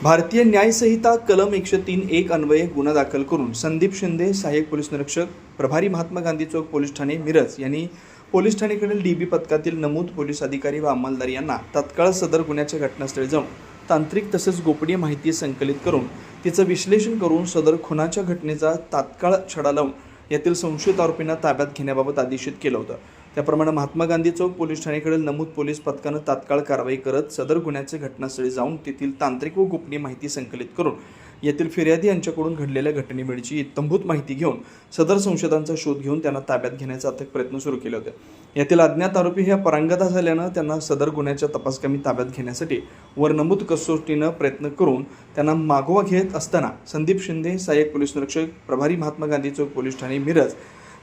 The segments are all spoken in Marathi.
भारतीय न्याय संहिता कलम 103(1) अन्वये गुन्हा दाखल करून संदीप शिंदे, सहाय्यक पोलीस निरीक्षक, प्रभारी महात्मा गांधी चौक पोलीस ठाणे मिरज यांनी पोलीस ठाणेकडील डीबी पथकातील नमूद पोलीस अधिकारी व अंमलदार यांना तात्काळ सदर गुन्ह्याच्या घटनास्थळी जाऊन तांत्रिक तसेच गोपनीय माहिती संकलित करून तिचं विश्लेषण करून सदर खुनाच्या घटनेचा तात्काळ छडा लावून यातील संशयित आरोपींना ताब्यात घेण्याबाबत आदेशित केलं होतं। त्याप्रमाणे महात्मा गांधी चौक पोलीस ठाणेकडील नमूद पोलीस पथकानं तात्काळ कारवाई करत सदर गुन्ह्याच्या घटनास्थळी जाऊन तेथील तांत्रिक व गोपनीय माहिती संकलित करून येथील फिर्यादी यांच्याकडून घडलेल्या घटनेवेळची इत्थंभूत माहिती घेऊन सदर संशयितांचा शोध घेऊन त्यांना ताब्यात घेण्याचे अथक प्रयत्न सुरू केले होते। यातील अज्ञात आरोपी हे परांगदा झाल्यानं त्यांना सदर गुन्ह्याच्या तपासकामी ताब्यात घेण्यासाठी वर नमूद कसोटीनं प्रयत्न करून त्यांना मागोवा घेत असताना संदीप शिंदे, सहाय्यक पोलीस निरीक्षक, प्रभारी महात्मा गांधी चौक पोलीस ठाणे मिरज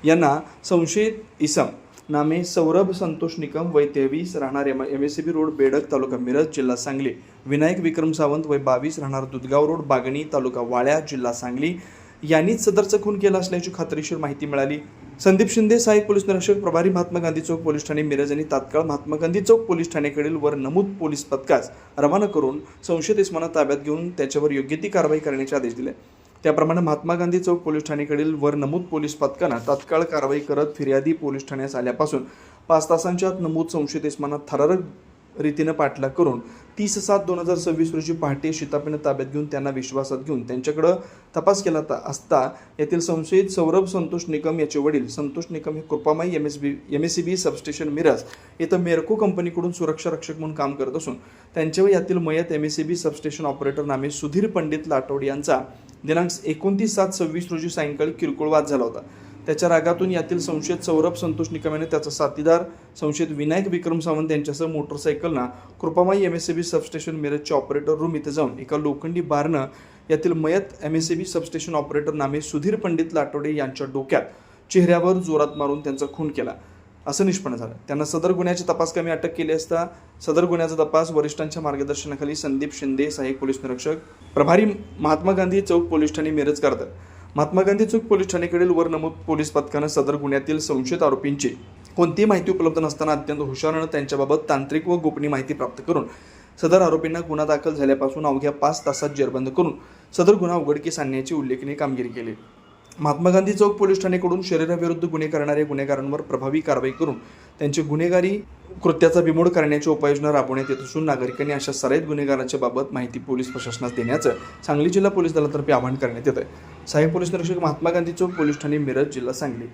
यांना संशयित इसम नामे सौरभ संतोष निकम वय 23 राहणार MSCB रोड बेडक तालुका मिरज जिल्हा सांगली, विनायक विक्रम सावंत वय 22 राहणार दुधगाव रोड बागणी तालुका वाळ्या जिल्हा सांगली यांनीच सदरचा खून केला असल्याची खात्रीशीर माहिती मिळाली। संदीप शिंदे, सहाय्यक पोलीस निरीक्षक, प्रभारी महात्मा गांधी चौक पोलीस ठाणे मिरज यांनी तात्काळ महात्मा गांधी चौक पोलीस ठाणेकडील वर नमूद पोलीस पथकास रवाना करून संशयित इसमांना ताब्यात घेऊन त्याच्यावर योग्य ती कारवाई करण्याचे आदेश दिले। त्याप्रमाणे महात्मा गांधी चौक पोलीस ठाणेकडील वर नमूद पोलीस पथकानं तात्काळ कारवाई करत फिर्यादी पोलीस ठाण्यास आल्यापासून 5 तासांच्या आत नमूद संशयित इसमांना थरारक रीतीने पाठलाग करून 30/7/2026 रोजी पहाटे शितापीने ताब्यात घेऊन त्यांना विश्वासात घेऊन त्यांच्याकडे तपास केला असता येथील संशयित सौरभ संतोष निकम याचे वडील संतोष निकम हे कृपामाई MSCB सबस्टेशन मिरज येथे मेरको कंपनीकडून सुरक्षा रक्षक म्हणून काम करत असून त्यांच्यावर यातील मयत MSCB सबस्टेशन ऑपरेटर नामे सुधीर पंडित लाटवडे यांचा दिनांक 29/7/26 रोजी सायंकाळी किरकोळ वाद झाला होता। त्याच्या रागातून यातील संशयित सौरभ संतोष निकम याने त्याचा साथीदार संशयित विनायक विक्रम सावंत यांच्यासह मोटरसायकलना कृपामाई MSCB सबस्टेशन मिरजच्या ऑपरेटर रूम इथे जाऊन एका लोखंडी बारनं यातील मयत MSCB सबस्टेशन ऑपरेटर नामे सुधीर पंडित लाटवडे यांच्या डोक्यात चेहऱ्यावर जोरात मारून त्यांचा खून केला असं निष्पन्न झालं। त्यांना सदर गुन्ह्याची तपासकामी अटक केली असता सदर गुन्ह्याचा तपास वरिष्ठांच्या मार्गदर्शनाखाली संदीप शिंदे, सहाय्यक पोलीस निरीक्षक, प्रभारी महात्मा गांधी चौक पोलीस ठाणे मिरज करतात। महात्मा गांधी चौक पोलीस ठाणेकडील वर नमूद पोलीस पथकानं सदर गुन्ह्यातील संशयित आरोपींची कोणतीही माहिती उपलब्ध नसताना अत्यंत हुशारीनं त्यांच्याबाबत तांत्रिक व गोपनीय माहिती प्राप्त करून सदर आरोपींना गुन्हा दाखल झाल्यापासून अवघ्या 5 तासात जेरबंद करून सदर गुन्हा उघडकीस आणण्याची उल्लेखनीय कामगिरी केली। महात्मा गांधी चौक पोलीस ठाणेकडून शरीराविरुद्ध गुन्हे करणाऱ्या गुन्हेगारांवर प्रभावी कारवाई करून त्यांची गुन्हेगारी कृत्याचा बिमोड करण्याची उपाययोजना राबवण्यात येत असून नागरिकांनी अशा सराईत गुन्हेगारांच्या बाबत माहिती पोलीस प्रशासनास देण्याचं सांगली जिल्हा पोलीस दलातर्फे आवाहन करण्यात येत आहे। सहाय्यक पोलीस निरीक्षक, महात्मा गांधी चौक पोलीस ठाणे मिरज जिल्हा सांगली।